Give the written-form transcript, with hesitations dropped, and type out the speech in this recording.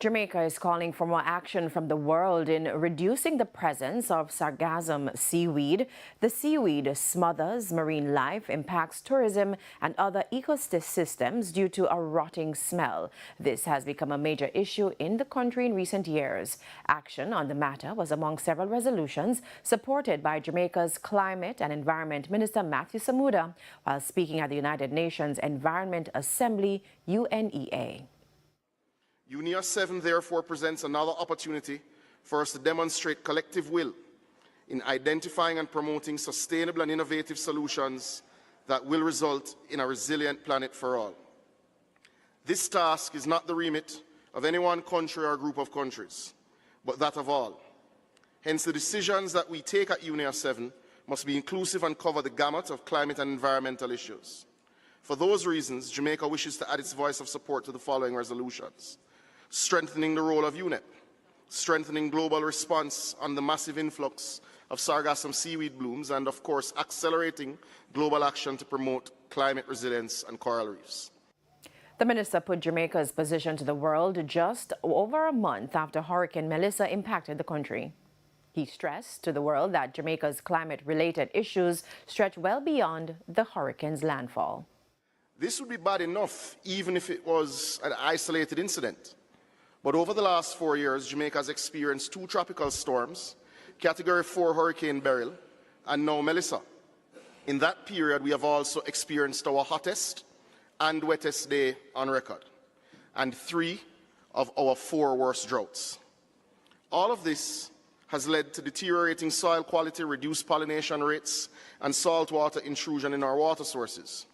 Jamaica is calling for more action from the world in reducing the presence of Sargassum seaweed. The seaweed smothers marine life, impacts tourism and other ecosystems due to a rotting smell. This has become a major issue in the country in recent years. Action on the matter was among several resolutions supported by Jamaica's Climate and Environment Minister Matthew Samuda while speaking at the United Nations Environment Assembly, UNEA. UNEA 7 therefore presents another opportunity for us to demonstrate collective will in identifying and promoting sustainable and innovative solutions that will result in a resilient planet for all. This task is not the remit of any one country or group of countries, but that of all. Hence, the decisions that we take at UNEA 7 must be inclusive and cover the gamut of climate and environmental issues. For those reasons, Jamaica wishes to add its voice of support to the following resolutions: strengthening the role of UNEP, strengthening global response on the massive influx of Sargassum seaweed blooms, and of course accelerating global action to promote climate resilience and coral reefs. The minister put Jamaica's position to the world just over a month after Hurricane Melissa impacted the country. He stressed to the world that Jamaica's climate-related issues stretch well beyond the hurricane's landfall. This would be bad enough even if it was an isolated incident. But over the last 4 years, Jamaica has experienced 2 tropical storms, Category 4 Hurricane Beryl, and now Melissa. In that period, we have also experienced our hottest and wettest day on record, and 3 of our 4 worst droughts. All of this has led to deteriorating soil quality, reduced pollination rates, and saltwater intrusion in our water sources.